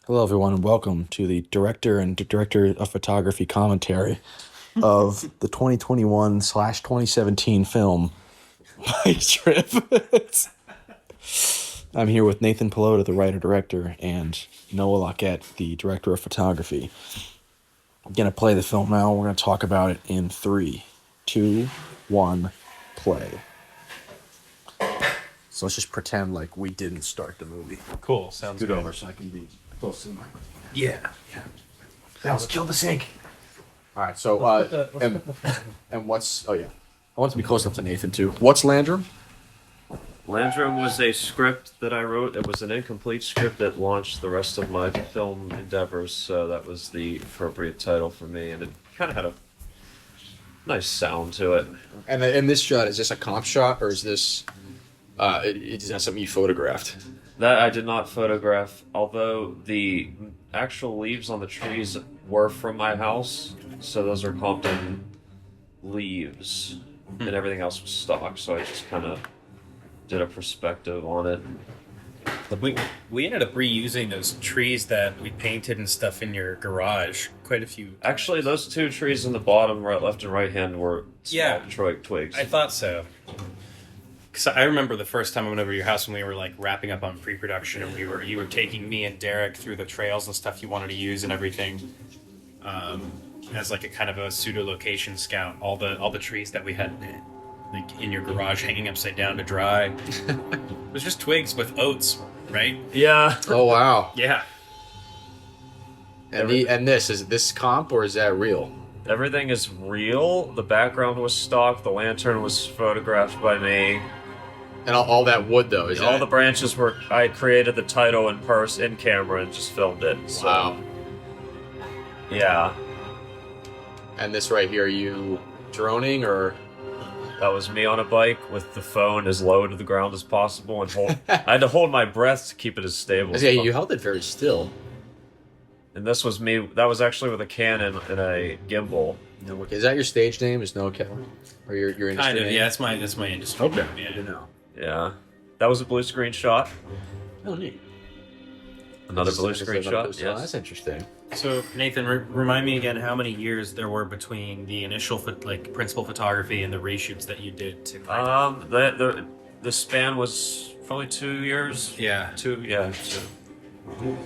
Hello, everyone, and welcome to the director and director of photography commentary of the 2021/2017 film Bike Trip. I'm here with Nathan Pallotta, the writer-director, and Noah Lockette, the director of photography. I'm going to play the film now. We're going to talk about it in 3, 2, 1, play. So let's just pretend like we didn't start the movie. Cool, sounds Scoot good. over so I can be close to the mic. Yeah. Let's kill the sink. All right, so and what's I want to be close up to Nathan too. What's Landrum? Landrum was a script that I wrote. It was an incomplete script that launched the rest of my film endeavors, so that was the appropriate title for me, and it kind of had a nice sound to it. And in this shot, is this a comp shot or is this is that something you photographed? That I did not photograph, although the actual leaves on the trees were from my house, so those are Compton leaves, and everything else was stock, so I just kind of did a perspective on it. We ended up reusing those trees that we painted and stuff in your garage. Quite a few. Actually, those two trees in the bottom, right, left and right hand, were small twigs. I thought so. Because I remember the first time I went over to your house when we were like wrapping up on pre-production, and you were taking me and Derek through the trails and stuff you wanted to use and everything. As like a kind of a pseudo location scout, all the trees that we had like in your garage hanging upside down to dry. It was just twigs with oats, right? Yeah. Oh wow! Yeah. And this is this comp or is that real? Everything is real. The background was stock. The lantern was photographed by me. And all that wood though is All that... the branches were. I created the title in camera and just filmed it. So, Wow. Yeah, And this right here, are you droning or? that was me on a bike with the phone as low to the ground as possible, and I had to hold my breath to keep it as stable. As Yeah, you possible. held it very still. And this was me. That was actually with a Canon and a gimbal. No, okay. Is that your stage name? Is No Kelly? Or your industry Kind of. name? Yeah, that's my industry. Okay. Yeah. Good to know. Yeah, that was a blue screen shot. Oh, neat. Another Just blue another screen shot. Oh, Yes. that's interesting. So Nathan, remind me again how many years there were between the initial principal photography and the reshoots that you did to. The span was probably 2 years. Yeah. 2. Yeah. 2.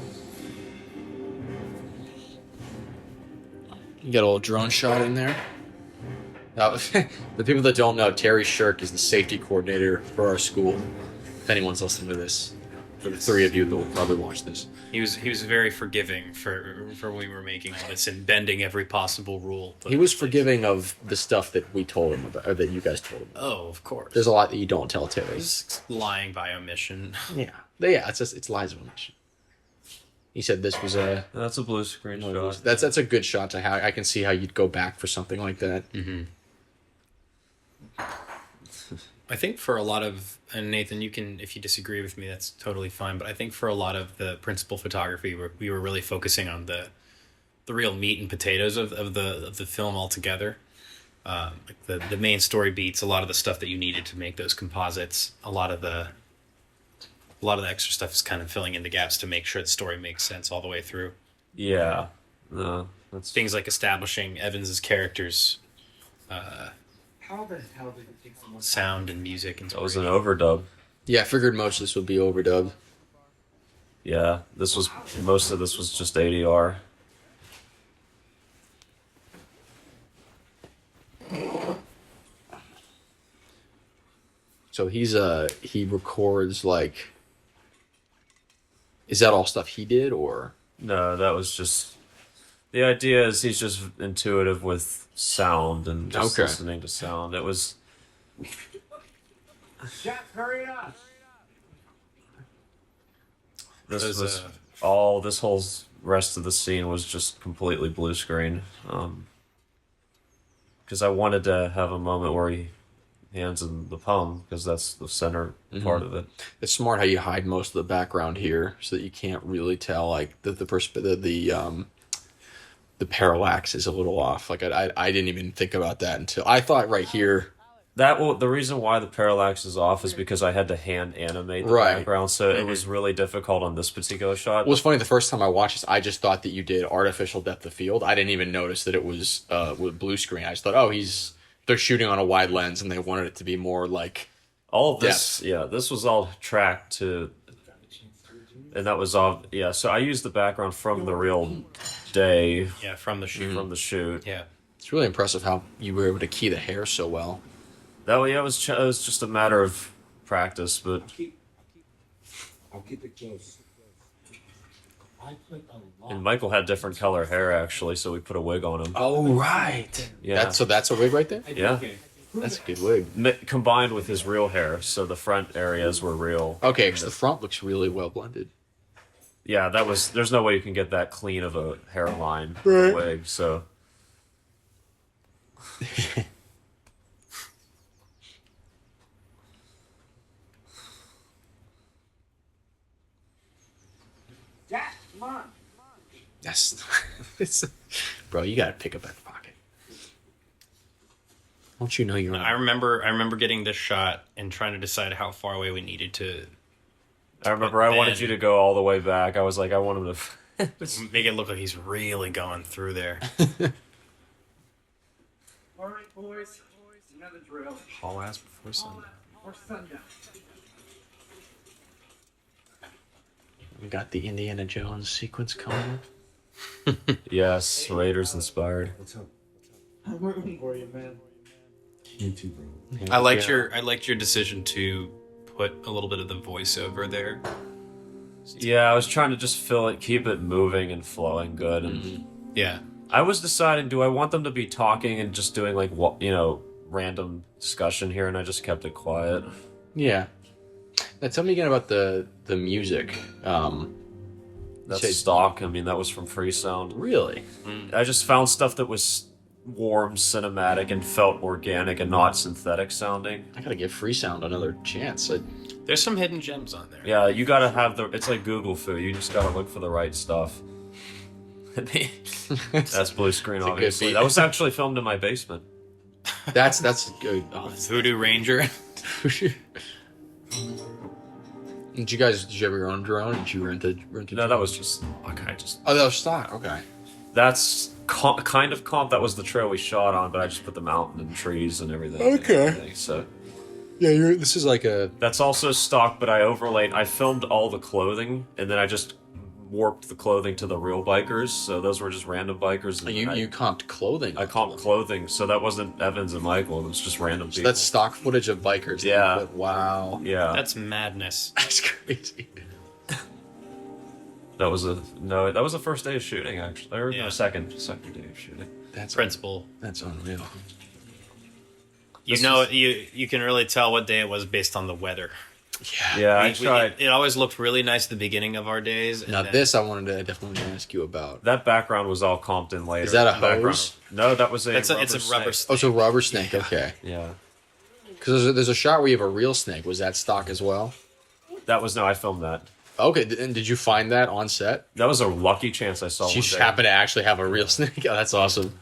You got a little drone shot in there. Now, the people that don't know, Terry Shirk is the safety coordinator for our school. If anyone's listening to this, for the three of you that will probably watch this. He was very forgiving for when we were making all this and bending every possible rule. He was forgiving of the stuff that we told him about, or that you guys told him about. Oh, of course. There's a lot that you don't tell Terry. He's lying by omission. Yeah. Yeah, it's lies of omission. He said this was a... That's a blue screen shot. That's a good shot to have. I can see how you'd go back for something like that. Mm-hmm. I think for a lot of, and Nathan, you can, if you disagree with me, that's totally fine. But I think for a lot of the principal photography, we were really focusing on the real meat and potatoes of the film altogether. Like the main story beats, a lot of the stuff that you needed to make those composites. A lot of the extra stuff is kind of filling in the gaps to make sure the story makes sense all the way through. Yeah. No, that's Things like establishing Evans's characters. How the hell did it take so much? Sound and music and that was an overdub. Yeah, I figured most of this would be overdubbed. Yeah, most of this was just ADR. So he records like... Is that all stuff he did, or... No, that was just. The idea is he's just intuitive with sound and just Okay. listening to sound. It was. Jack, hurry up! This Those, was all. This whole rest of the scene was just completely blue screen. Because I wanted to have a moment where he hands in the palm, because that's the center part of it. It's smart how you hide most of the background here, so that you can't really tell like the parallax is a little off. Like I didn't even think about that until I thought right here The reason why the parallax is off is because I had to hand animate the Right. background, so it was really difficult on this particular shot. Well, it's funny. The first time I watched this, I just thought that you did artificial depth of field. I didn't even notice that it was with blue screen. I just thought, oh, they're shooting on a wide lens, and they wanted it to be more like All of this, yeah, this was all tracked to, and that was all, yeah. So I used the background from the real day Yeah, from the shoot. from the shoot. Yeah. It's really impressive how you were able to key the hair so well. Yeah, it was just a matter of practice, but I'll keep it close. I put a lot. and Michael had different color hair actually, so we put a wig on him. Oh, right. Yeah. That's a wig right there. Yeah, That's a good wig. combined with his real hair, so the front areas were real. Okay, because the front looks really well blended. Yeah, there's no way you can get that clean of a hairline with a wig, so. Jack, come on. Yes. Bro, you gotta pick up that pocket. Don't you know you're I remember getting this shot and trying to decide how far away we needed to I remember I wanted you to go all the way back. I was like, I want him to. make it look like he's really going through there. All right, boys. You know the drill. Haul ass before sundown. Or sundown. We got the Indiana Jones sequence coming. Yes, Raiders inspired. What's up? I'm rooting for you, man. You too, bro. I liked your decision to put a little bit of the voiceover there. Yeah, I was trying to just fill it, keep it moving and flowing good. And Yeah. I was deciding, do I want them to be talking and just doing like random discussion here? And I just kept it quiet. Yeah. Now tell me again about the music. That's Say- stock. I mean, that was from Freesound. Really? I just found stuff that was warm, cinematic, and felt organic and not synthetic sounding. I gotta give Freesound another chance. There's some hidden gems on there. Yeah, you gotta have it's like Google food. You just gotta look for the right stuff. That's blue screen, a good obviously. beat. That was actually filmed in my basement. That's good. Oh, Voodoo Ranger. did you have your own drone? Did you rent a No, that was just Oh, that was stock. Okay. That's kind of comp. That was the trail we shot on, but I just put the mountain and trees and everything. Okay. So Yeah, this is like a. that's also stock, but I overlaid. I filmed all the clothing, and then I just warped the clothing to the real bikers. So those were just random bikers. And You comped clothing. I comped clothing, so that wasn't Evans and Michael. It was just random So people. that's stock footage of bikers. Yeah. But wow. Yeah. That's madness. That's crazy. That was the first day of shooting actually. Or Yeah. no, second day of shooting. That's Principle. That's unreal. You can really tell what day it was based on the weather. Yeah, I We- tried. It always looked really nice at the beginning of our days. And Now then- this I definitely wanted to ask you about. That background was all comped in later. Is that a The background- hose? No, that was it's a rubber. snake. Oh, so rubber snake. Okay. Yeah, Because there's a shot where you have a real snake. Was that stock as well? that was no. I filmed that. Okay. And did you find that on set? That was a lucky chance I saw. You one just day. happen to actually have a real snake. Oh, that's awesome.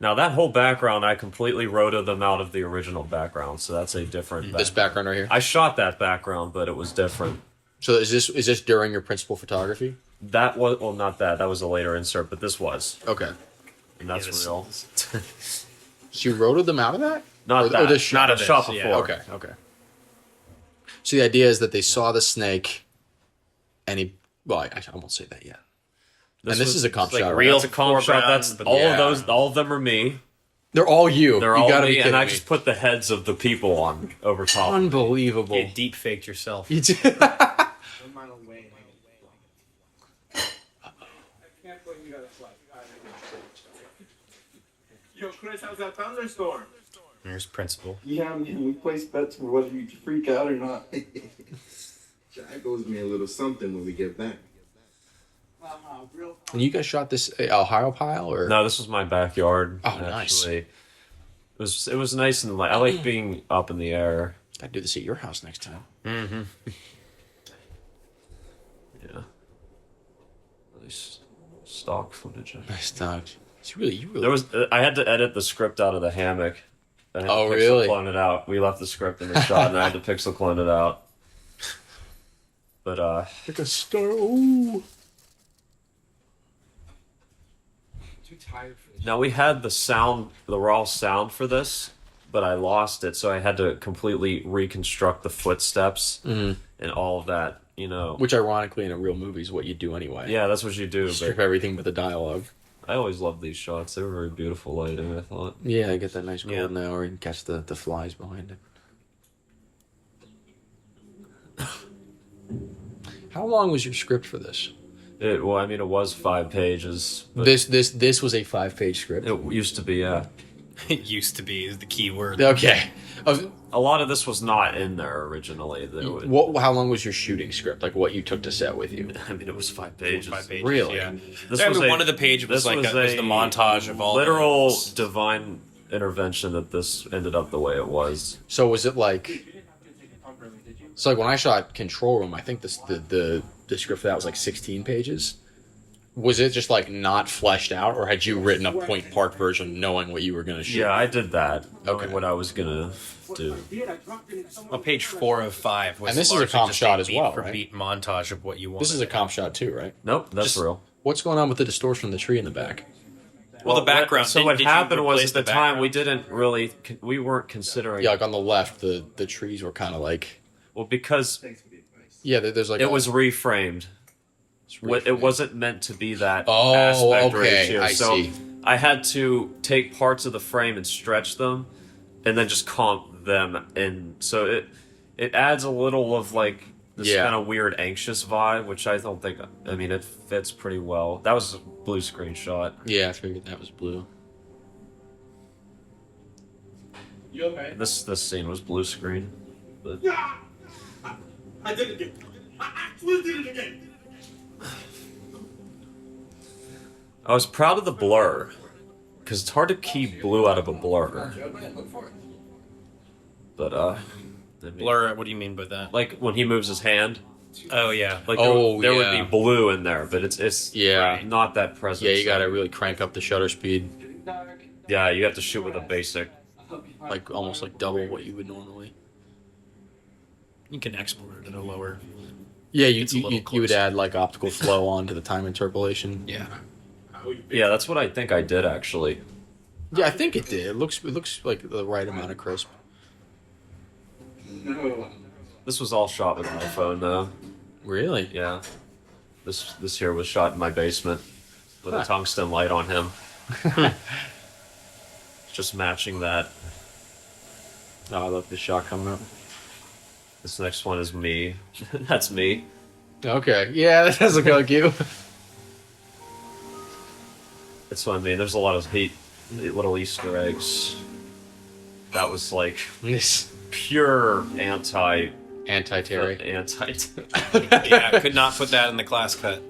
Now that whole background, I completely rotoed them out of the original background, so that's a different. This background right here. I shot that background, but it was different. So is this during your principal photography? That was not that. That was a later insert, but this was, Okay. and that's Yeah, this- real. So you rotoed them out of that? Not Or that. this shot? Not the of shot this, yeah. before. Okay. Okay. So the idea is that they saw the snake, and he. Well, I won't say that yet. And this is a comp like shot, right? real That's a comp shot. foreground, That's but all yeah. of those. All of them are me. They're all you. They're you all gotta me, be and kidding I me. just put the heads of the people on over top. Unbelievable. You deep faked yourself. You did. 1 mile away. I can't believe you got a flight. Yo, Chris, how's that thunderstorm? There's principle. Yeah, man, we placed bets for whether you freak out or not. Jack owes me a little something when we get back. Real. And you guys shot this Ohio pile, or No, this was my backyard. Oh, nice. It was nice and I like being up in the air. I'd do this at your house next time. Mm-hmm. Yeah. Nice stock footage. Nice dog. You really. There was I had to edit the script out of the hammock I had Oh, to pixel really? clone it out. We left the script in the shot, and I had to pixel clone it out. But Like a star. Ooh. Too tired for this. now we had the raw sound for this, but I lost it, so I had to completely reconstruct the footsteps and all of that. You know. Which, ironically, in a real movie is what you do anyway. Yeah, that's what you do. Strip But everything but the dialogue. I always loved these shots. They were very beautiful lighting, I thought. Yeah, I get that nice Yeah. golden hour and catch the flies behind it. How long was your script for this? It was 5 pages. But This was a 5-page script. it used to be, yeah. It used to be is the key word. Okay. A lot of this was not in there originally. How long was your shooting script? Like what you took to set with you? It was 5 pages. 5 pages. Really? Yeah. This I was mean, a- one of the pages was this like was was the montage of all literal the divine intervention that this ended up the way it was. So was it like? You didn't have to take it properly, did you? So like when I shot Control Room, I think the script for that was like 16 pages. Was it just like not fleshed out, or had you written a Point Park version knowing what you were gonna shoot? Yeah, I did that. Knowing Okay. what I was gonna do. Well, page 4 of 5 was And this is a largely comp just shot a as beat well, for right? beat montage of what you want. This is a comp shot too, right? Nope, that's Just- real. What's going on with the distortion of the tree in the back? well, the background. So did- what did you happened was replace at the time background? we didn't really we weren't considering. Yeah, like on the left, the trees were kind of like Well, because there's like it was reframed. reframed. It wasn't meant to be that Oh, aspect okay, ratio. I So see. I had to take parts of the frame and stretch them, and then just comp them. And so it adds a little of like this Yeah. kind of weird anxious vibe, which I don't think. I mean, it fits pretty well. That was a blue screen shot. Yeah, I figured that was blue. You okay? This scene was blue screen. But I did it again. I actually did it again. I was proud of the blur, because it's hard to keep blue out of a blur. But I mean, Blur. What do you mean by that? like when he moves his hand, Oh yeah. like Oh, there would yeah. be blue in there, but it's Yeah. not that present. Yeah, you gotta really crank up the shutter speed, Yeah, you have to shoot with a basic. like almost like double what you would normally. You can export it at a lower. Yeah, you It's a little you would closer. add like optical flow onto the time interpolation. Yeah. Yeah, that's what I think I did actually. Yeah, I think it did. It looks like the right amount of crisp. No. This was all shot with my phone though. Really? Yeah, this here was shot in my basement with Huh. a tungsten light on him. Just matching that. Oh, I love this shot coming up. This next one is me. That's me. Okay. Yeah, that does look like you. That's what I mean. There's a lot of little Easter eggs. That was like This pure anti. anti-Terry. Yeah. Could not put that in the class cut.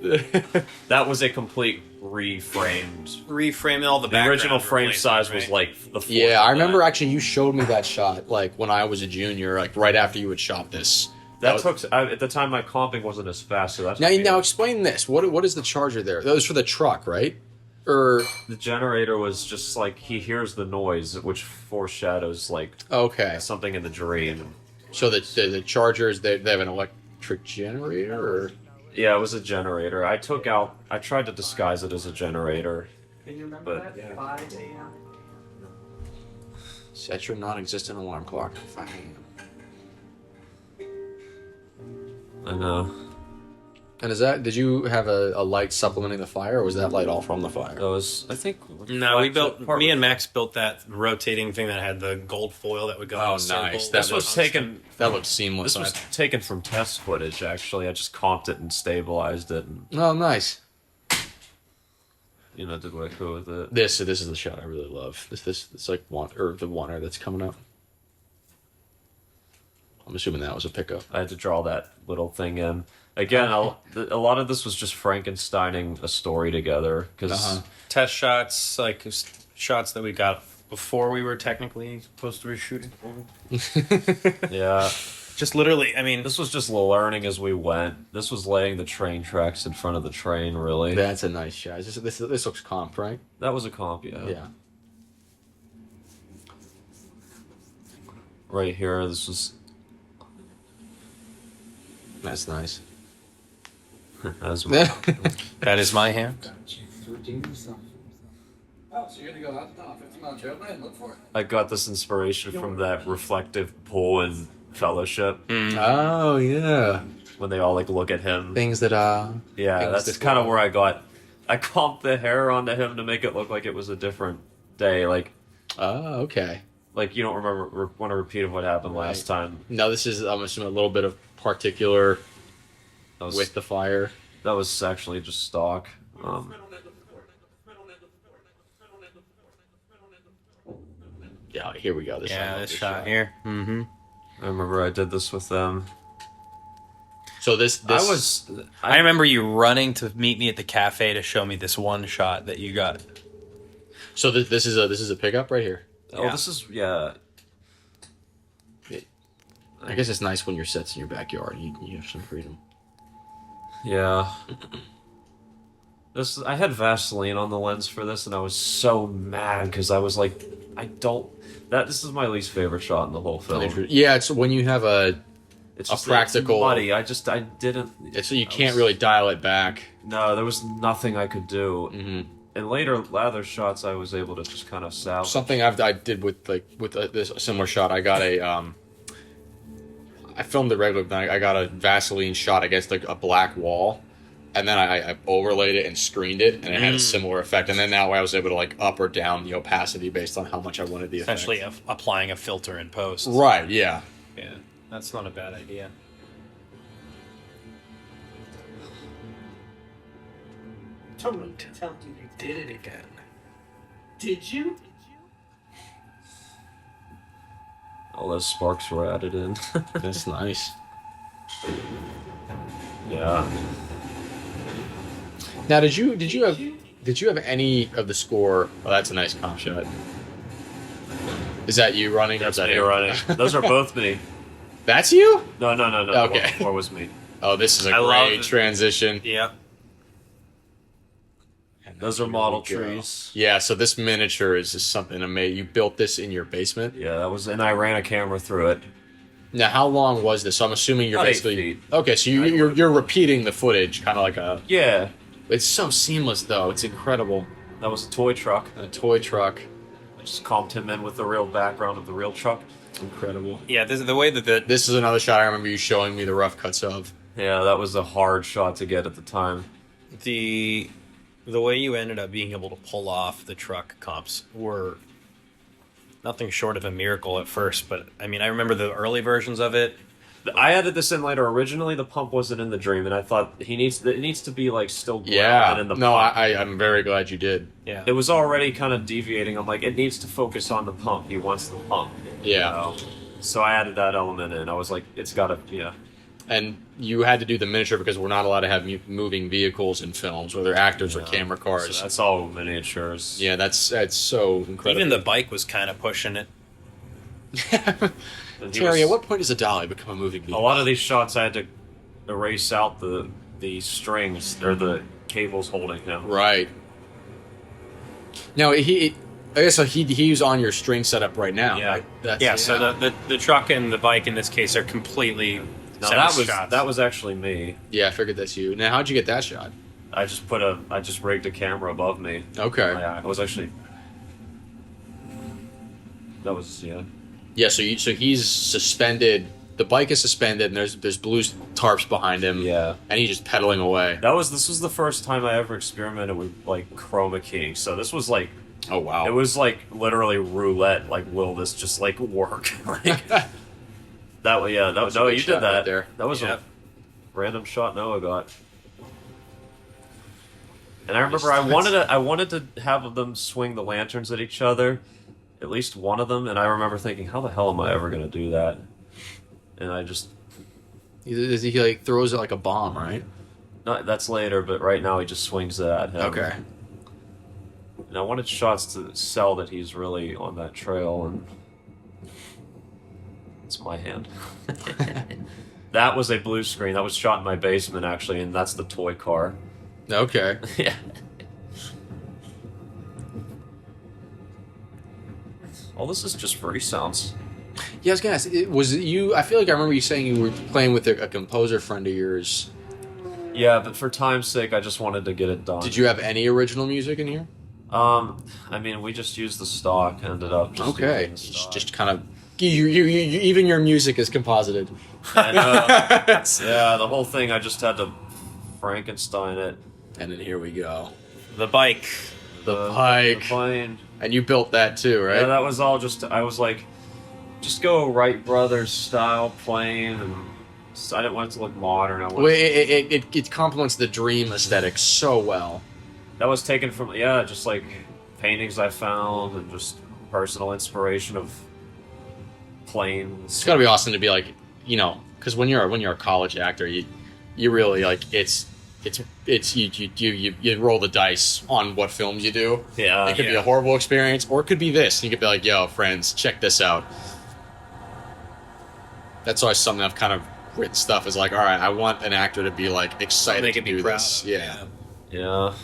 That was a complete reframed. Reframe all the The background original frame replacement, size was right? like the. fourth Yeah, of I remember that. actually you showed me that shot like when I was a junior, like right after you had shot this. That was- took at the time my comping wasn't as fast, so that's Now explain this. What is the charger there? That was for the truck, right? Or the generator was just like he hears the noise, which foreshadows like okay, something in the dream. so the chargers they have an electric generator, or Yeah, it was a generator. I tried to disguise it as a generator. Can you remember But- that? 5 a.m. set your non-existent alarm clock. 5 a.m. I know. And did you have a light supplementing the fire, or was that light all from the fire? That was I think. No, we built. part- Me and Max built that rotating thing that had the gold foil that would go. Oh, in a circle. nice. This was taken. That looked seamless. This was taken from test footage. Actually, I just comped it and stabilized it, and Oh, nice. did what I could with it. This is the shot I really love. This it's like the oneer that's coming up. I'm assuming that was a pickup. I had to draw that little thing in. Again, a lot of this was just Frankensteining a story together because test shots, like shots that we got before we were technically supposed to be shooting. yeah, Just literally, I mean, this was just learning as we went. This was laying the train tracks in front of the train. Really, That's a nice shot. This looks comp, right? that was a comp. Yeah. Yeah. right here. This was That's nice. as well. That is my hand. Oh, so you're gonna go out the top 50 mile trail and look for it. I got this inspiration from that reflective pool in Fellowship Oh yeah. when they all like look at him. Things that Yeah, things that's that kind of glow. where I got. I comped the hair onto him to make it look like it was a different day. Oh, okay. Like you don't want a repeat of what happened last time. Now this is, I'm assuming, a little bit of particular That was, with the fire. that was actually just stock. Yeah, here we go. I Yeah, love this shot here. Mm-hmm. I remember I did this with them. So this I remember you running to meet me at the cafe to show me this one shot that you got. so this is a pickup right here. Oh, Yeah. this is yeah. I guess it's nice when your set's in your backyard. You have some freedom. Yeah. I had Vaseline on the lens for this, and I was so mad because I was like, this is my least favorite shot in the whole film. Yeah, it's when you have It's a just practical- it's muddy. I didn't. so you can't really dial it back. No, there was nothing I could do. Mm-hmm. And later lather shots, I was able to just kind of salvage. Something I did with this similar shot. I got I filmed it regular, but I got a Vaseline shot against like a black wall, and then I overlaid it and screened it, and it had a similar effect. And then that way I was able to like up or down the opacity based on how much I wanted the effect. Essentially applying a filter in post. Right? Yeah. Yeah, that's not a bad idea. Totally tell you Did it again. Did you? All those sparks were added in. That's nice. Yeah. Now, did you have any of the score? Oh, that's a nice comp shot. Is that you running? Or is That's that me him? running. Those are both me. That's you? No. Okay. One was me. Oh, this is a I love great it. transition. Yep. Those are Here model we go. trees. Yeah, so this miniature is just something amazing. You built this in your basement. Yeah, that was, and I ran a camera through it. Now, how long was this? So I'm assuming you're About 8 basically feet. okay. So you're repeating the footage, kind of like a. Yeah, It's so seamless, though. It's incredible. that was a toy truck. A toy truck, I just comped him in with the real background of the real truck. incredible. Yeah, this is the way that This is another shot I remember you showing me the rough cuts of. Yeah, that was a hard shot to get at the time. the way you ended up being able to pull off the truck comps were nothing short of a miracle at first. But I mean, I remember the early versions of it. I added this in later. Originally, the pump wasn't in the dream, and I thought it needs to be like still grounded Yeah. in the No, pump. I'm very glad you did. Yeah, It was already kind of deviating. I'm like, it needs to focus on the pump. He wants the pump. Yeah. You know? So I added that element in. I was like, it's got to, yeah. And you had to do the miniature because we're not allowed to have moving vehicles in films, whether actors or Yeah. camera cars. So that's all miniatures. Yeah, that's so incredible. even the bike was kind of pushing it. And he Terry, was- at what point does a dolly become a moving a vehicle? lot of these shots, I had to erase out the strings or the cables holding him. Right. Now I guess so he's on your string setup right now. Yeah. Right? That's, Yeah, so the truck and the bike in this case are completely Now separate that shots. was actually me. yeah, I figured that's you. Now, how'd you get that shot? I just rigged a camera above me. Okay. Yeah, I was actually. That was yeah. Yeah, so he's suspended. The bike is suspended, and there's blue tarps behind him. Yeah. And he's just pedaling away. This was the first time I ever experimented with like chroma keying. So this was like Oh wow. it was like literally roulette. Like, will this just like work? Like that was yeah. That was a no, good you shot did that. right there. That was Yeah. a random shot Noah got. And I remember I wanted to have them swing the lanterns at each other, at least one of them. And I remember thinking, how the hell am I ever going to do that? And I just he like throws it like a bomb, right? not. That's later, but right now he just swings it at him. Okay. And I wanted shots to sell that he's really on that trail, and it's my hand. That was a blue screen. That was shot in my basement, actually, and that's the toy car. Okay. Yeah. All this is just free sounds. Yeah, I was gonna ask. Was it you? I feel like I remember you saying you were playing with a composer friend of yours. Yeah, but for time's sake, I just wanted to get it done. Did you have any original music in here? I mean, we just used the stock. Ended up just Okay, using the stock. just kind of. You, even your music is composited. I know. Yeah, the whole thing. I just had to Frankenstein it. And then here we go. The bike. The bike. The plane. And you built that too, right? Yeah, that was all just. I was like, just go Wright Brothers style plane, and I didn't want it to look modern. I wanted It complements the dream aesthetic so well. that was taken from just like paintings I found and just personal inspiration of planes. It's gotta be awesome to be like, because when you're a college actor, you really like it's you roll the dice on what films you do. Yeah, It could be a horrible experience, or it could be this. You could be like, yo, friends, check this out. That's always something I've kind of written stuff is like, all right, I want an actor to be like excited They to could be do proud this. of, Yeah. Yeah.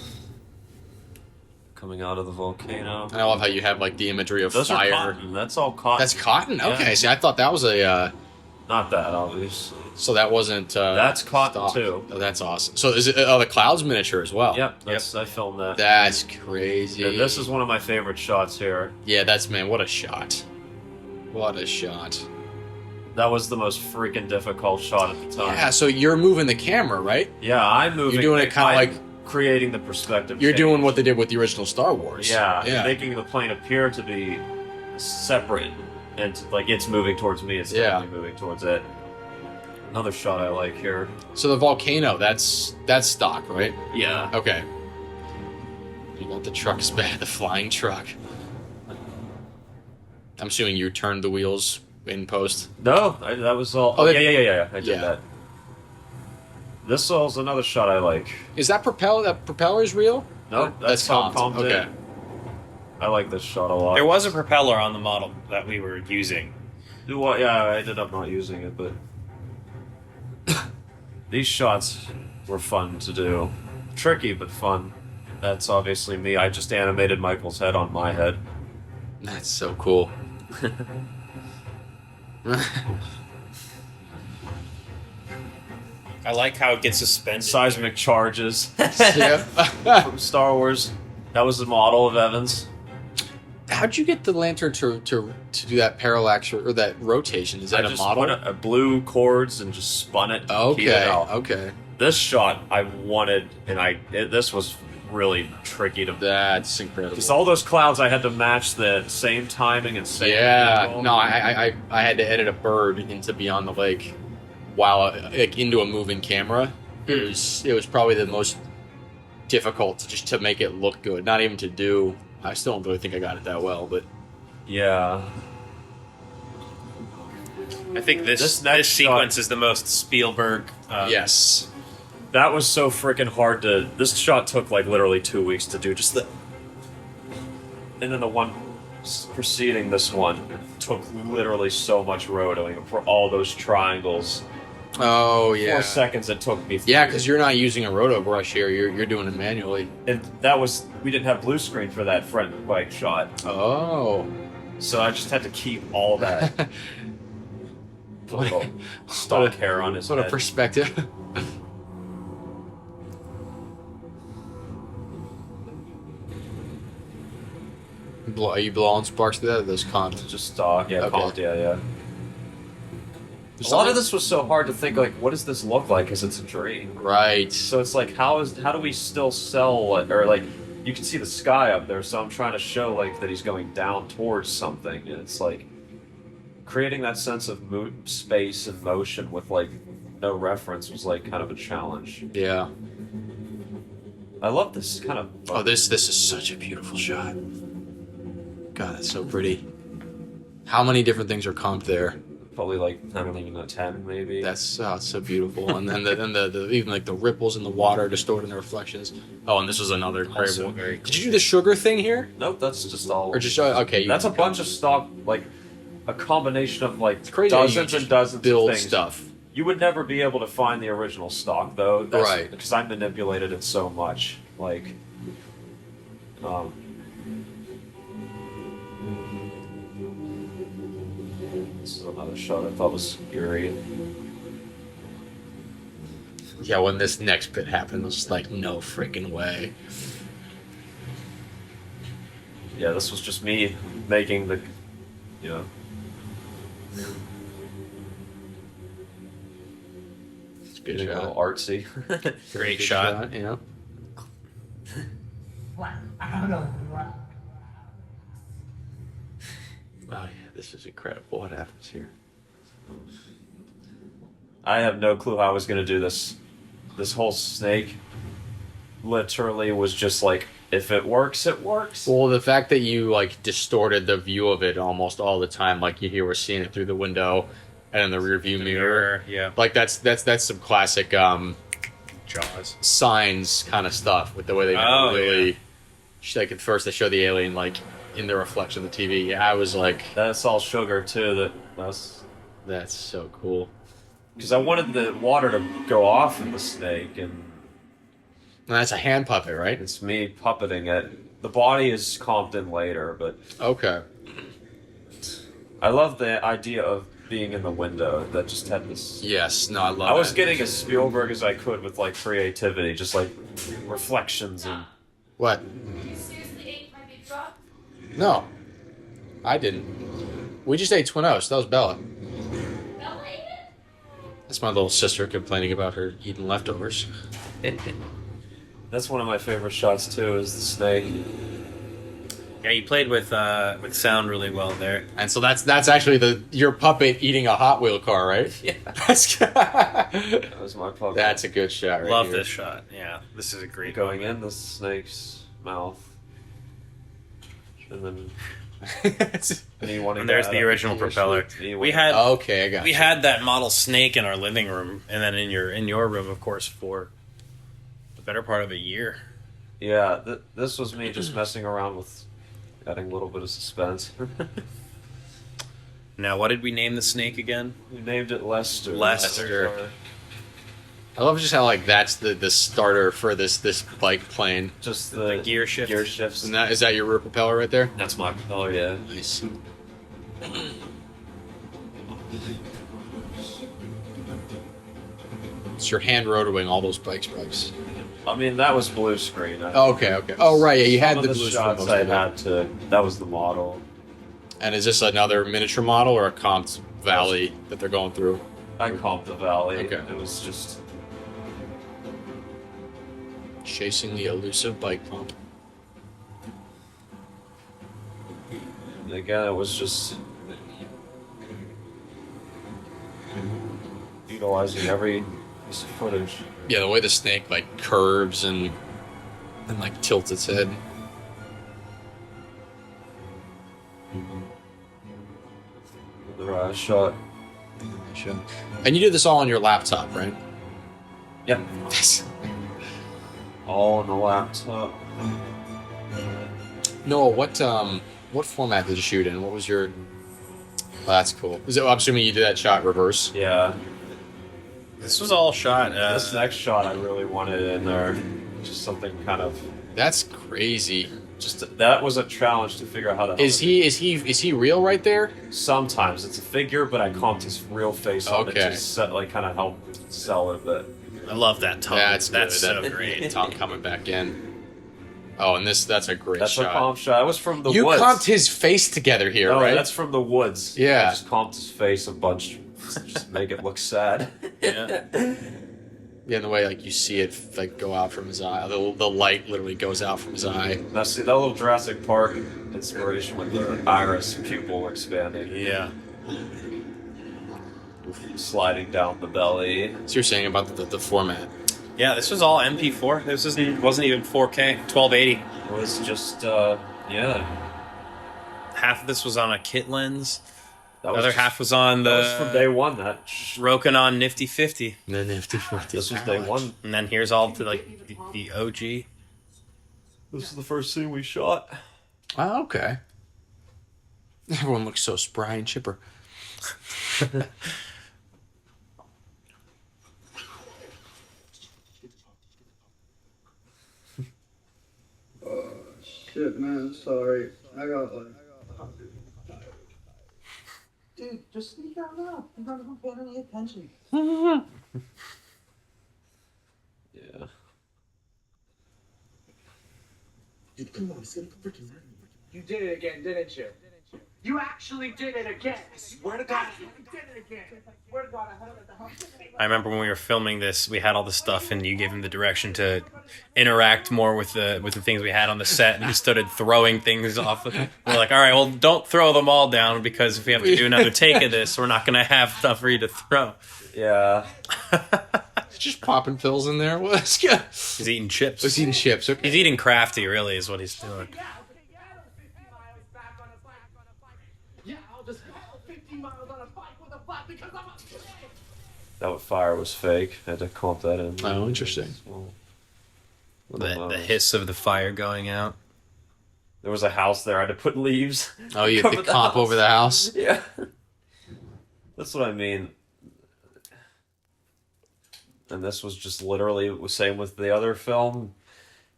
Coming out of the volcano. And I love how you have like the imagery of Those fire. are cotton. That's all cotton. That's cotton? Yeah. Okay, see, I thought that was a... Not that, obviously. so that wasn't... That's cotton, stock. too. Oh, that's awesome. So is it the clouds miniature as well? Yep, I filmed that. That's crazy. Yeah, this is one of my favorite shots here. Yeah, man, what a shot. What a shot. That was the most freaking difficult shot at the time. Yeah, so you're moving the camera, right? Yeah, I'm moving. You're doing it kinda I'm like- creating the perspective. You're change. doing what they did with the original Star Wars. Yeah, making the plane appear to be separate and like it's moving towards me. It's totally moving towards it. Another shot I like here. So the volcano, that's stock, right? Yeah. Okay. You got the trucks back, the flying truck. I'm assuming you turned the wheels in post. No, that was all. Oh, Oh, that- yeah. I did yeah. that. This is another shot I like. Is that propeller's real? No, That's how comped. Tom did. Okay. I like this shot a lot. There was a propeller on the model that we were using. Well, yeah, I ended up not using it, but these shots were fun to do. Tricky, but fun. That's obviously me. I just animated Michael's head on my head. That's so cool. I like how it gets suspended. Seismic charges Yeah. from Star Wars. That was the model of Evans. How'd you get the lantern to do that parallax or that rotation? Is that I a just model? put a blue cords and just spun it. to keep it Okay. out. Okay. This shot I wanted, and this was really tricky to. That's incredible. Because all those clouds, I had to match the same timing and same. Yeah. angle. No, I had to edit a bird into Beyond the Lake while like into a moving camera. It was probably the most difficult just to make it look good. Not even to do. I still don't really think I got it that well, but Yeah. I think this This next sequence shot- is the most Spielberg. yes. That was so freaking hard to. This shot took like literally 2 weeks to do. Just the. And then the one preceding this one took literally so much rotoing for all those triangles. Oh yeah. 4 seconds it took me. Yeah, because you're not using a roto brush here. You're doing it manually. And that was. We didn't have blue screen for that front bike shot. Oh. So I just had to keep all that. Little stock hair on his What a head. perspective. Are you blowing sparks through that? Or those cons? Just stock, yeah, Okay. pumped, yeah. A lot of this was so hard to think, like, what does this look like? Because it's a dream. Right. So it's like, how do we still sell it? Or like, you can see the sky up there, so I'm trying to show like that he's going down towards something, and it's like creating that sense of space and motion with like no reference was like kind of a challenge. Yeah. I love this kind of. Oh, this is such a beautiful shot. God, that's so pretty. How many different things are comped there? Probably like I don't even know 10 maybe. That's it's so beautiful. And then the even like the ripples in the water distorted in the reflections. Oh, and this was another Also incredible. very Did you do the sugar thing here, Nope, that's just all. or just okay? That's a bunch of stock, like a combination of like crazy how you dozens just and dozens build of things. stuff. You would never be able to find the original stock though, Right. Because I manipulated it so much, like. This is another shot I thought was eerie. Yeah, when this next bit happened, it was just like, no freaking way. Yeah, this was just me making the, you know. It's a good Getting a shot. little artsy. Great Good shot. Yeah. Oh yeah, this is incredible. What happens here? I have no clue how I was gonna do this. This whole snake literally was just like, if it works, it works. Well, the fact that you like distorted the view of it almost all the time, like you were seeing it through the window and in the rear view mirror. Yeah. Like that's some classic Jaws. Signs kind of stuff with the way they Oh, really like at first they show the alien like in the reflection of the TV. Yeah, I was like, That's all sugar too. that's so cool. Because I wanted the water to go off in the snake, and And that's a hand puppet, right? it's me puppeting it. The body is comped in later, but Okay. I love the idea of being in the window that just had this. Yes. No, I love. I was that. getting as Spielberg as I could with like creativity, just like reflections and. What? You seriously ate my big drop? No, I didn't. We just ate Twin Oaks. That was Bella. Bella ate it? That's my little sister complaining about her eating leftovers. That's one of my favorite shots too. Is the snake. Yeah, you played with sound really well there. And so that's actually your puppet eating a Hot Wheel car, right? Yeah, That's that was my puppet. that's a good shot, right? Love here. this shot. Yeah, this is a great Going in the snake's mouth, and then me wanting And to there's add the up original issue, propeller. me We wanting- had Okay, I got we you. had that model snake in our living room, and then in your room, of course, for the better part of a year. Yeah, this was me just messing around with adding a little bit of suspense. Now, what did we name the snake again? We named it Lester. Lester. I love just how like that's the starter for this bike plane. Just The the gear shift. Gear shifts. And is that your rear propeller right there? That's my propeller, yeah. Nice. It's your hand rotor wing, all those bikes. I mean, that was blue screen. Okay. Oh, right. Yeah, you had Some the of blue the shots screen I most of had to. That was the model. And is this another miniature model or a comped valley that they're going through? I comped the valley. Okay. It was just. Chasing the elusive bike pump. Again, it was just. Utilizing every piece of footage. Yeah, the way the snake like curves and like tilts its head. The shot. And you did this all on your laptop, right? Yep. All on the laptop. Noah, what format did you shoot in? What was your? Oh, that's cool. I'm assuming you did that shot reverse. Yeah. This was all shot. This next shot I really wanted in there. Just something kind of. That's crazy. Just that was a challenge to figure out how to. Is he real right there? Sometimes it's a figure, but I comped his real face on it Okay. to set, like kind of help sell it a bit. I love that tongue. That's That's good. so great. Tongue coming back in. Oh, and that's a great That's a shot. comp shot. That was from the You woods. comped his face together here, No, right? that's from the woods. Yeah. I just comped his face a bunch, just make it look sad. Yeah. Yeah, and the way like you see it like go out from his eye, the light literally goes out from his eye. Now see that little Jurassic Park inspiration with the iris pupil expanding, Yeah. sliding down the belly. So you're saying about the format? Yeah, this was all MP4. This wasn't even 4K. 1280. It was just yeah. Half of this was on a kit lens. That The other half was on that was from day the one. That Rokinon Nifty 50. The nifty 50. this was day one. And then here's all to like the OG. This is the first scene we shot. Oh, okay. Everyone looks so spry and chipper. Shit, man, sorry. I got like. Dude, just sneak out now. I'm not even paying any attention. Yeah. Dude, come on, set up the freaking record. You did it again, didn't you? You actually did it again. I swear to God, you did it again. I swear to God, I had it at the house. I remember when we were filming this, we had all the stuff, and you gave him the direction to interact more with the things we had on the set, and he started throwing things off. We're like, all right, well, don't throw them all down, because if we have to do another take of this, we're not going to have stuff for you to throw. Yeah. Just popping pills in there. What's good? He's eating chips. He's eating chips. Okay. He's eating crafty, really, is what he's doing. Yeah, I'll just go 50 miles on a bike with a flat because I'm a... That fire was fake. I had to comp that in. Oh, interesting. The hiss of the fire going out. There was a house there. I had to put leaves. Oh, you had cover the comp house. over the house? Yeah. That's what I mean. And this was just literally the same with the other film,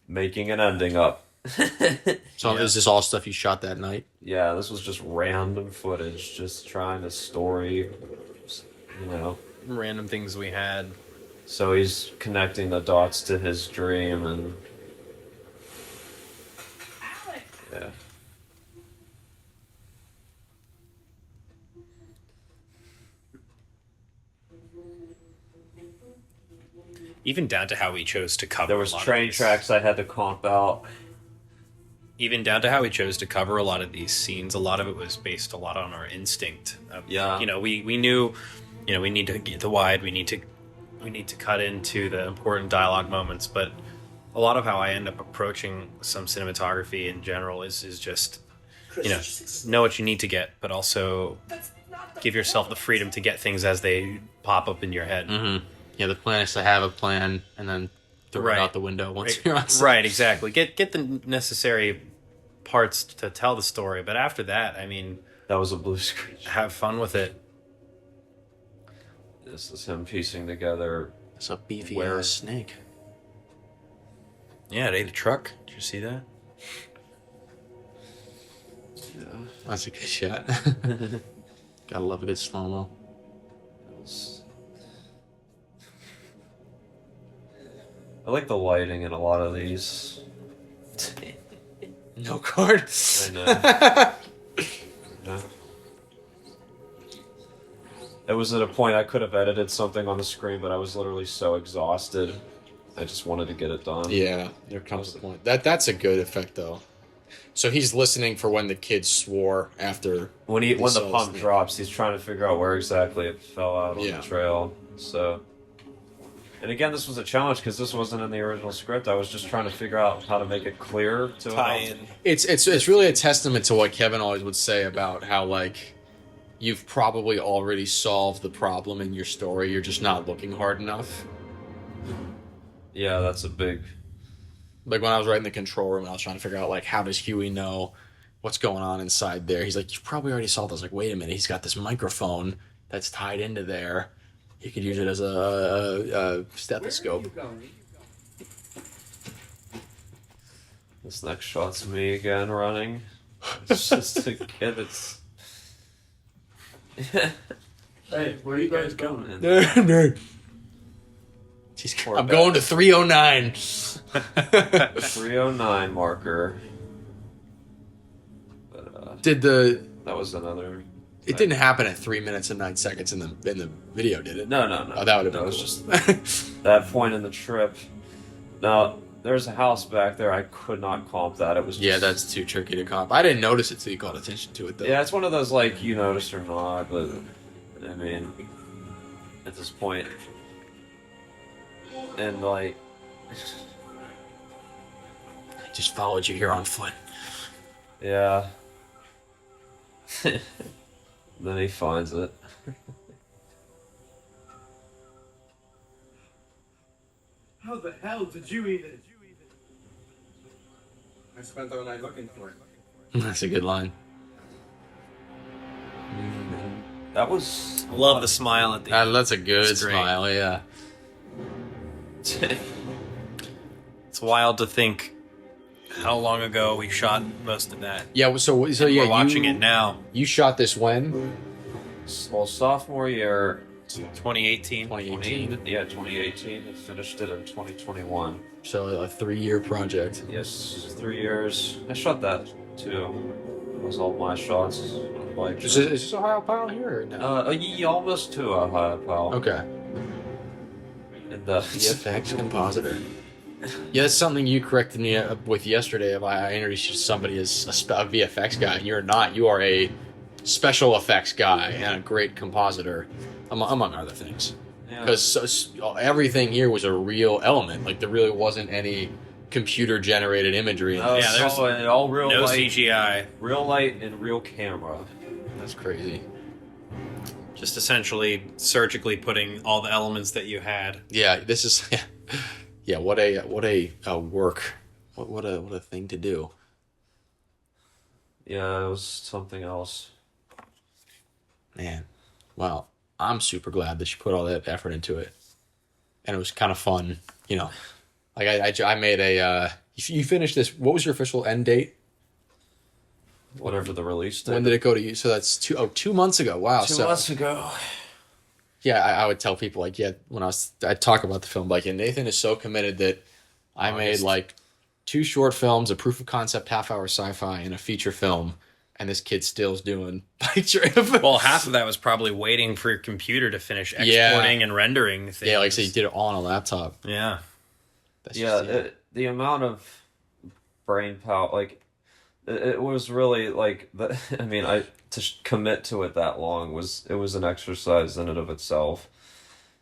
making an ending up. So is this all stuff you shot that night? Yeah, this was just random footage, just trying to story, you know. Random things we had. So he's connecting the dots to his dream, and yeah. Even down to how he chose to cover. There was a lot train of these. tracks I had to comp out. Even down to how he chose to cover a lot of these scenes. A lot of it was based a lot on our instinct. Yeah. You know, we knew, you know, we need to get the wide. We need to cut into the important dialogue moments. But a lot of how I end up approaching some cinematography in general is just, you know what you need to get, but also give yourself the freedom to get things as they pop up in your head. Mm-hmm. Yeah, the plan is to have a plan and then throw it out the window once you're on set. Right, exactly. Get the necessary parts to tell the story, but after that, I mean, That was a blue screen. have fun with it. This is him piecing together. It's a beefy Where- ass snake. Yeah, it ate a truck. Did you see that? Yeah. That's a good shot. Gotta love a good slow-mo. I like the lighting in a lot of these. No card. I know. Yeah. It was at a point I could have edited something on the screen, but I was literally so exhausted. I just wanted to get it done. Yeah, there comes the point. That's a good effect though. So he's listening for when the kid swore after When the saw pump his- drops, he's trying to figure out where exactly it fell out on Yeah. the trail. So, and again, this was a challenge because this wasn't in the original script. I was just trying to figure out how to make it clear to Tie him. in. It's really a testament to what Kevin always would say about how like you've probably already solved the problem in your story. You're just not looking hard enough. Yeah, that's a big. Like when I was writing the control room and I was trying to figure out like how does Huey know what's going on inside there? He's like, you probably already solved this. I was like, wait a minute, he's got this microphone that's tied into there. You could use it as a stethoscope. This next shot's me again running. It's just a kid that's. Hey, where are you guys going? Nerd. Poor I'm guy. going to 309. 309 marker. But Did the that was another. it didn't happen at 3 minutes and 9 seconds in the video, did it? No. Oh, that would have been That was cool. just that point in the trip. Now there's a house back there. I could not comp that. It was just, Yeah, that's too tricky to comp. I didn't notice it till you called attention to it though. yeah. It's one of those like you noticed or not, but I mean, at this point, and like. I just followed you here on foot. Yeah. Then he finds it. How the hell did you eat it? I spent all night looking for it. That's a good line. That was. Love the smile at the end. That's a good It's great. smile, yeah. It's wild to think how long ago we shot most of that. Yeah, so We're yeah, watching you, it now. You shot this when? well, sophomore year, 2018. 2018. 2018. I finished it in 2021. So a 3-year project. Yes, 3 years. I shot that too. It was all my shots. Is this Ohio Pile here or no? Almost to a high pal. Okay. And VFX compositor. Yeah, that's something you corrected me with yesterday. If I introduced you to somebody as a VFX guy, and you're not. You are a special effects guy and a great compositor, among other things. Because everything here was a real element. Like there really wasn't any computer-generated imagery. No, Yeah, there's all real no light, CGI. real light and real camera. That's crazy. Just essentially surgically putting all the elements that you had. Yeah, this is. Yeah, what a work. What a thing to do. Yeah, it was something else. Man, well, I'm super glad that you put all that effort into it, and it was kind of fun. You know, like I made a. You finished this. What was your official end date? Whatever the release date. When did it go to you? So that's 2 months ago. Wow. 2 months ago. Yeah, I would tell people like, yeah, when I talk about the film, like, and Nathan is so committed that I made like 2 short films, a proof of concept half-hour sci-fi, and a feature film, and this kid still's doing picture. Well, half of that was probably waiting for your computer to finish exporting and rendering things. Yeah, like I said, you did it all on a laptop. Yeah. That's The amount of brain power, like, it was really like I mean, to commit to it that long was an exercise in and of itself,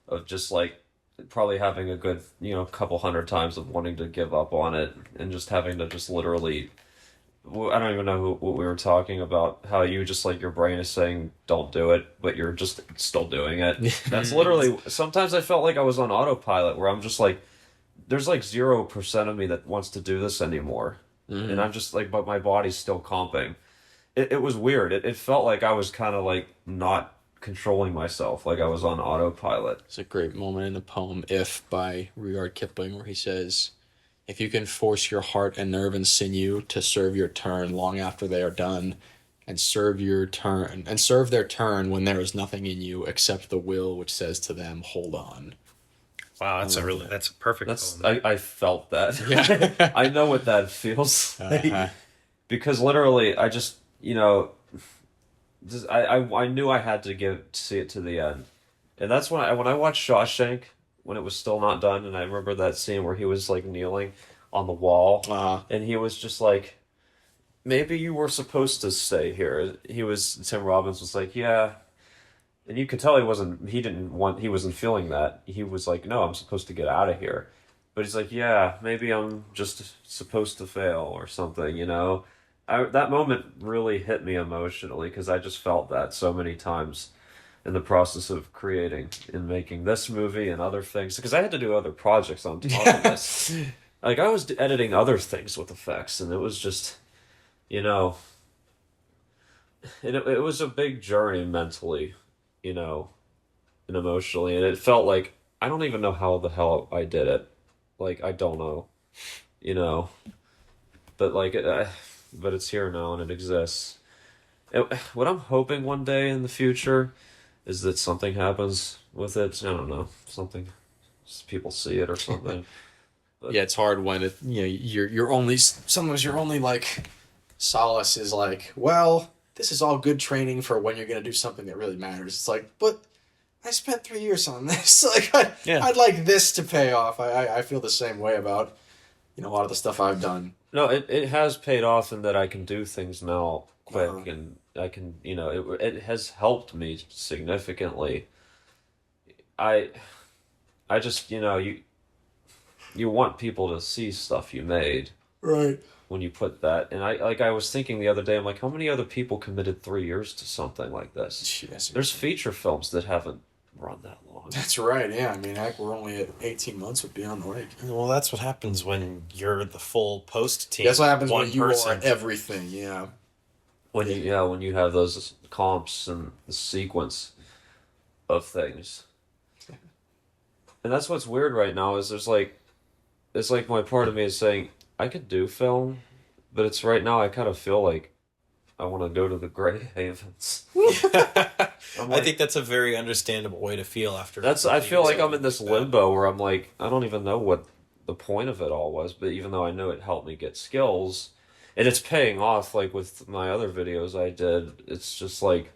of just like probably having a good couple hundred times of wanting to give up on it and just having to just literally. I don't even know what we were talking about. How you just like your brain is saying don't do it, but you're just still doing it. That's literally. Sometimes I felt like I was on autopilot, where I'm just like, there's like 0% of me that wants to do this anymore. And I'm just like, but my body's still comping. It was weird. It felt like I was kind of like not controlling myself, like I was on autopilot. It's a great moment in the poem "If" by Rudyard Kipling, where he says, "If you can force your heart and nerve and sinew to serve your turn long after they are done, and serve their turn when there is nothing in you except the will which says to them, hold on." Wow, that's a perfect poem. I felt that. Yeah. I know what that feels like. Because literally I just I knew I had to see it to the end. And that's when I watched Shawshank when it was still not done, and I remember that scene where he was like kneeling on the wall and he was just like, maybe you were supposed to stay here. Tim Robbins was like, yeah. And you could tell he wasn't feeling that. He was like, no, I'm supposed to get out of here. But he's like, yeah, maybe I'm just supposed to fail or something, that moment really hit me emotionally, because I just felt that so many times in the process of creating and making this movie and other things. Because I had to do other projects on top of this. Like, I was editing other things with effects, and it was just, it was a big journey mentally, and emotionally, and it felt like I don't even know how the hell I did it. Like, I don't know, but like but it's here now and it exists. What I'm hoping one day in the future is that something happens with it. I don't know, something, people see it or something. But yeah, it's hard when sometimes your only like solace is like, well, this is all good training for when you're going to do something that really matters. It's like, but I spent 3 years on this. Like, I'd like this to pay off. I feel the same way about, a lot of the stuff I've done. No, it has paid off in that I can do things now quick, and I can, it has helped me significantly. I just, you want people to see stuff you made. Right. When you put that, and I was thinking the other day, I'm like, how many other people committed 3 years to something like this? Yes. There's feature films that haven't run that long. That's right, yeah. I mean, heck, we're only at 18 months with Beyond the Lake. Well, that's what happens when you're the full post team. That's what happens one when you person. are everything, yeah. When you have those comps and the sequence of things. And that's what's weird right now is it's like my part of me is saying, I could do film, but it's right now I kind of feel like I want to go to the Gray Havens. I'm I like, think that's a very understandable way to feel after. I feel like I'm in something this like that. limbo where I'm like, I don't even know what the point of it all was, but even though I know it helped me get skills, and it's paying off, like with my other videos I did, it's just like,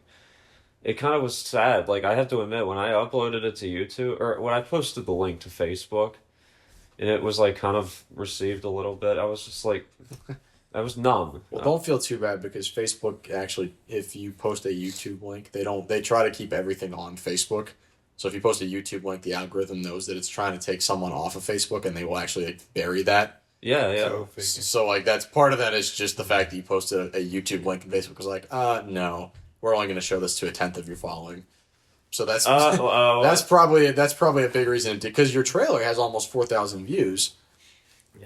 it kind of was sad. Like, I have to admit, when I uploaded it to YouTube, or when I posted the link to Facebook, and it was like kind of received a little bit, I was just like, I was numb. Well, don't feel too bad because Facebook actually, if you post a YouTube link, they try to keep everything on Facebook. So if you post a YouTube link, the algorithm knows that it's trying to take someone off of Facebook, and they will actually like, bury that. Yeah, yeah. Go figure. So like that's part of that is just the fact that you posted a YouTube link, and Facebook was like, no, we're only going to show this to 1/10 of your following. So that's that's probably a big reason because your trailer has almost 4,000 views.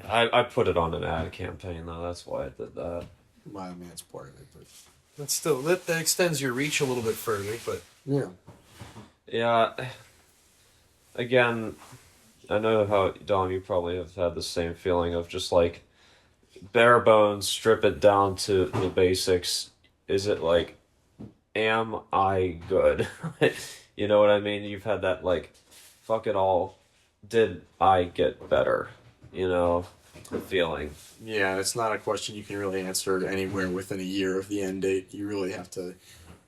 I put it on an ad campaign though. That's why I did that. Well, I mean, it's part of it, but That's still that extends your reach a little bit further, but yeah. Yeah. Again, I know how Dom, you probably have had the same feeling of just like bare bones, strip it down to the basics. Is it like, am I good? You know what I mean? You've had that like, fuck it all. Did I get better? You know, the feeling. Yeah, it's not a question you can really answer anywhere within a year of the end date. You really have to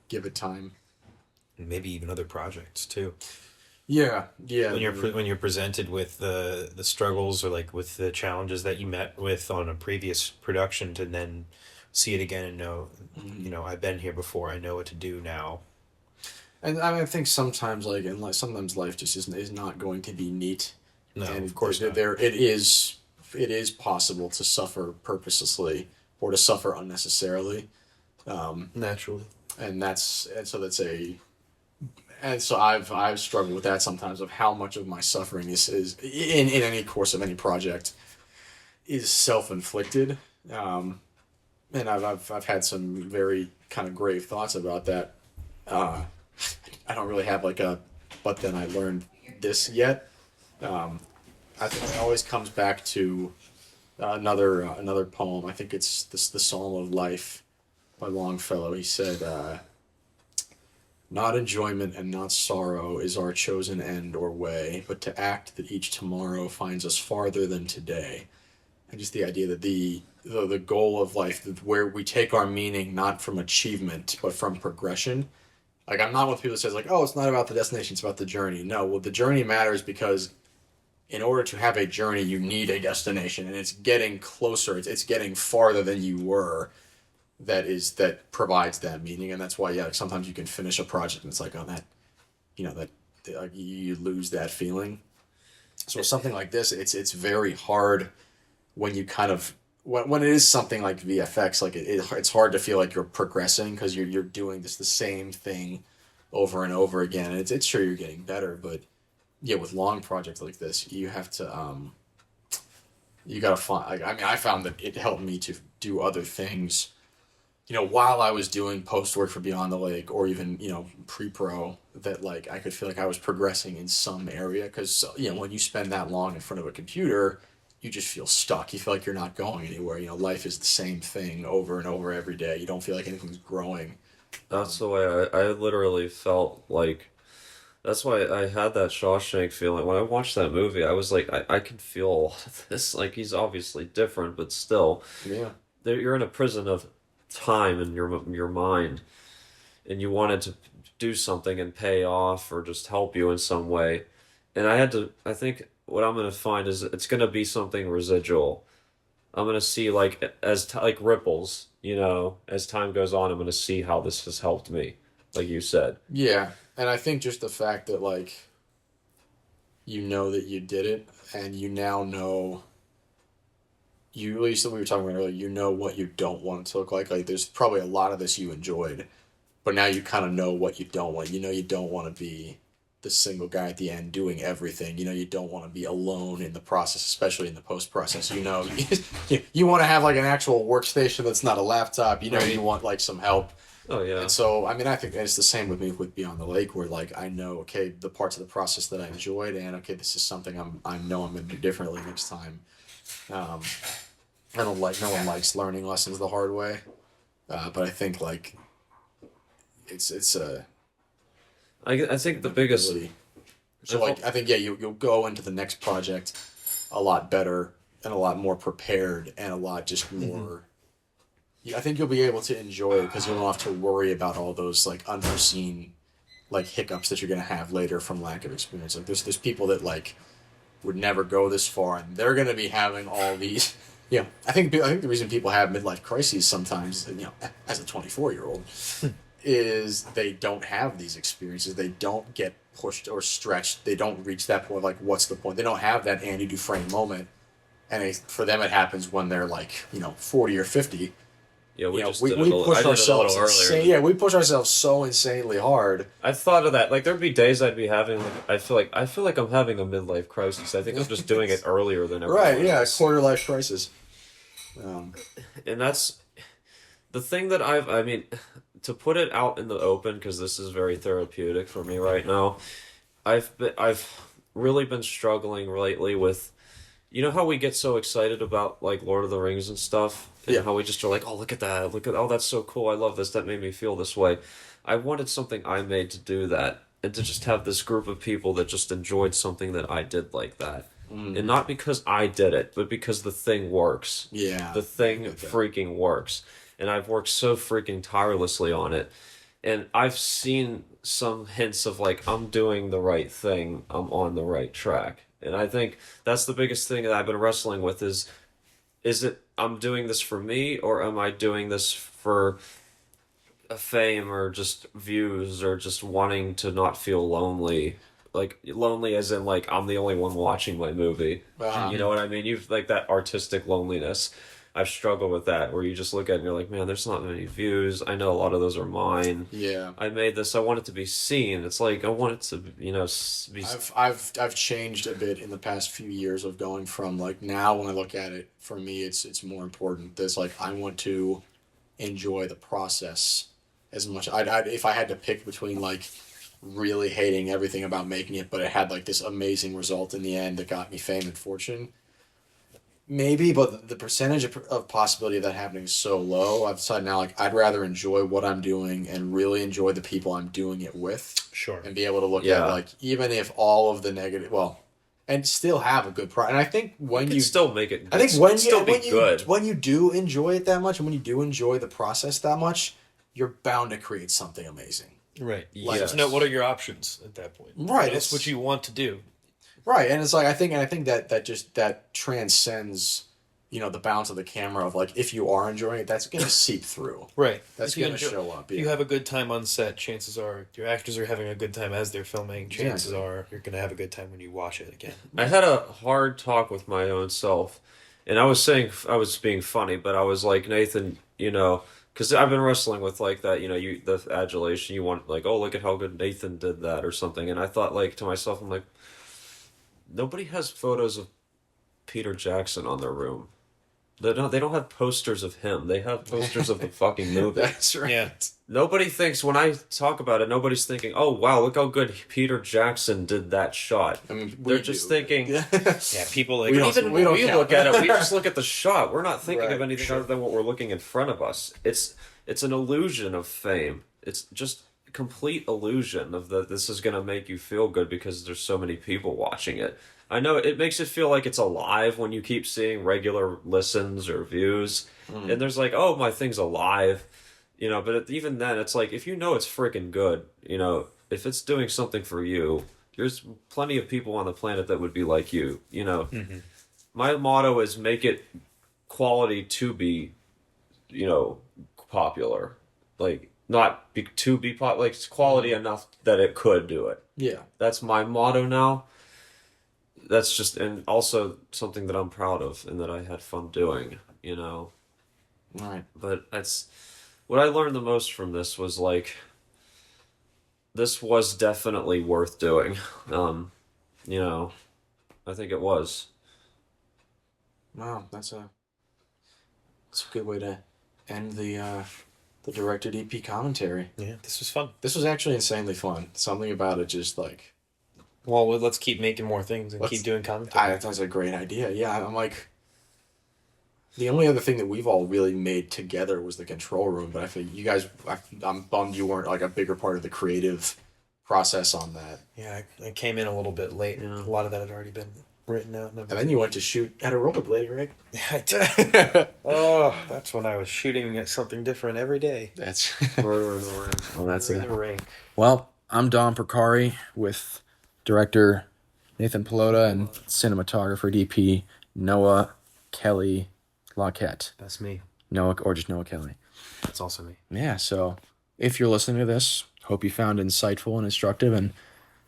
give it time. maybe even other projects too. Yeah. When you're presented with the struggles or like with the challenges that you met with on a previous production, to then see it again and know, you know, I've been here before. I know what to do now. And I think sometimes sometimes life just is not going to be neat. No, and of course not. it is possible to suffer purposelessly or to suffer unnecessarily. Naturally. So I've struggled with that sometimes, of how much of my suffering is in any course of any project is self-inflicted. And I've had some very kind of grave thoughts about that. I don't really have but then I learned this yet. I think it always comes back to another poem. I think it's the Psalm of Life by Longfellow. He said, "Not enjoyment and not sorrow is our chosen end or way, but to act that each tomorrow finds us farther than today." And just the idea that the goal of life, where we take our meaning not from achievement but from progression. Like, I'm not one of the people that says oh, it's not about the destination, it's about the journey. No, well, the journey matters because in order to have a journey, you need a destination, and it's getting closer. It's getting farther than you were. That provides that meaning, and that's why sometimes you can finish a project and it's like, oh, that you lose that feeling. So something like this, it's very hard when you kind of when it is something like VFX, like it's hard to feel like you're progressing because you're doing the same thing over and over again. And it's sure you're getting better, but yeah, with long projects like this, you have to you gotta find. I found that it helped me to do other things. While I was doing post work for Beyond the Lake, or even pre-pro, that I could feel like I was progressing in some area, because when you spend that long in front of a computer, you just feel stuck. You feel like you're not going anywhere. Life is the same thing over and over every day. You don't feel like anything's growing. That's the way I literally felt like. That's why I had that Shawshank feeling. When I watched that movie, I was like, I can feel a lot of this. Like, he's obviously different, but still. Yeah. You're in a prison of time in your mind, and you wanted to do something and pay off or just help you in some way. And I think what I'm going to find is it's going to be something residual. I'm going to see as ripples, as time goes on, I'm going to see how this has helped me, like you said. Yeah. And I think just the fact that that you did it, and you now know, at least we were talking about earlier, what you don't want it to look like. Like, there's probably a lot of this you enjoyed, but now you kind of know what you don't want. You don't want to be the single guy at the end doing everything. You don't want to be alone in the process, especially in the post process. You want to have an actual workstation that's not a laptop. Right. You want some help. Oh yeah. And so, I think it's the same with me with Beyond the Lake, where I know, okay, the parts of the process that I enjoyed, and okay, this is something I know I'm going to do differently next time. No one likes learning lessons the hard way, but I think it's I think the biggest. ability. So like I think you'll go into the next project a lot better and a lot more prepared and a lot just more. Yeah, I think you'll be able to enjoy it because you don't have to worry about all those like unforeseen like hiccups that you're gonna have later from lack of experience. Like there's people that like would never go this far and they're gonna be having all these. Yeah, I think the reason people have midlife crises sometimes, as a 24-year-old, is they don't have these experiences. They don't get pushed or stretched. They don't reach that point. Like, what's the point? They don't have that Andy Dufresne moment, and for them, it happens when they're like 40 or 50. Yeah, we just we did it push I did it a ourselves little earlier. insane. Yeah, we push ourselves so insanely hard. I thought of that. Like there'd be days I'd be having. Like, I feel like I'm having a midlife crisis. I think I'm just doing it earlier than everyone Right? Yeah, else. quarter life crisis. And that's the thing that I mean, to put it out in the open because this is very therapeutic for me right now. I've really been struggling lately with, how we get so excited about like Lord of the Rings and stuff, and Yeah. how we just are like, oh look at that, oh that's so cool, I love this, that made me feel this way. I wanted something I made to do that, and to just have this group of people that just enjoyed something that I did like that. And not because I did it, but because the thing works. Yeah, The thing I get that. freaking works. And I've worked so freaking tirelessly on it. And I've seen some hints of like, I'm doing the right thing, I'm on the right track. And I think that's the biggest thing that I've been wrestling with is it I'm doing this for me, or am I doing this for fame or just views or just wanting to not feel lonely? Like lonely as in like I'm the only one watching my movie. Uh-huh. You know what I mean? You've like that artistic loneliness. I've struggled with that where you just look at it and you're like, man, there's not many views. I know a lot of those are mine. Yeah. I made this. I want it to be seen. It's like I want it to, be. I've changed a bit in the past few years of going from like now when I look at it, for me it's more important. There's like I want to enjoy the process as much. I'd if I had to pick between like really hating everything about making it, but it had like this amazing result in the end that got me fame and fortune. Maybe, but the percentage of possibility of that happening is so low. I've decided now, like, I'd rather enjoy what I'm doing and really enjoy the people I'm doing it with. Sure. And be able to look Yeah. at, like, even if all of the negative, and still have a good product. And I think when You you can still make it. I think when still you, be when you good. when you do enjoy it that much, and when you do enjoy the process that much, you're bound to create something amazing. Right. Like- Like, what are your options at that point? Right, That's it's- what you want to do. Right, and it's like I think that transcends, the balance of the camera of like if you are enjoying it, that's gonna seep through. Right. That's If you gonna enjoy- show up. If you have a good time on set, chances are your actors are having a good time as they're filming. Chances are you're going to have a good time when you watch it again. I had a hard talk with my own self, and I was saying I was being funny, but I was like, Nathan, because I've been wrestling with like that, the adulation. You want like, oh, look at how good Nathan did that or something, and I thought like to myself, I'm like, nobody has photos of Peter Jackson on their room. They don't have posters of him. They have posters of the fucking movie. That's right. Yeah. Nobody thinks when I talk about it. Nobody's thinking, "Oh wow, look how good Peter Jackson did that shot." I mean, They're just thinking. Yeah, people like We don't- Even we when don't we count. look at it, we just look at the shot. We're not thinking of Right, anything sure. other than what we're looking in front of us. It's an illusion of fame. It's just a complete illusion of that this is going to make you feel good because there's so many people watching it. I know it makes it feel like it's alive when you keep seeing regular listens or views. And there's like, oh, my thing's alive. But even then, it's like, if it's freaking good, if it's doing something for you, there's plenty of people on the planet that would be like you, My motto is make it quality to be, popular. Like, not be, to be popular, like, it's quality enough that it could do it. Yeah. That's my motto now. That's just, and also something that I'm proud of and that I had fun doing, All right. But that's what I learned the most from this was like, this was definitely worth doing. I think it was. Wow, that's a good way to end the directed EP commentary. Yeah, this was fun. This was actually insanely fun. Something about it just like Well, let's keep making more things and Let's- keep doing commentary. that's a great idea. Yeah, I'm like the only other thing that we've all really made together was the control room, but I think you guys I'm bummed you weren't like a bigger part of the creative process on that. Yeah, I came in a little bit late. Yeah. A lot of that had already been written out. And then you went to shoot at a rollerblade, right? Yeah, I did. Oh, that's when I was shooting at something different every day. That's Murder in the Ring. well, that's In it. the rink. Well, I'm Don Porcari with director Nathan Pallotta and cinematographer DP Noah Kelly Lockette. That's me. Noah, or just Noah Kelly. That's also me. Yeah, so if you're listening to this, hope you found it insightful and instructive, and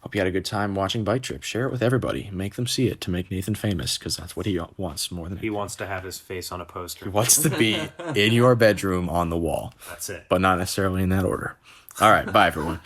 hope you had a good time watching Bike Trip. Share it with everybody. Make them see it to make Nathan famous, because that's what he wants more than He wants to have his face on a poster. He wants to be in your bedroom on the wall, That's it. but not necessarily in that order. All right, bye, everyone.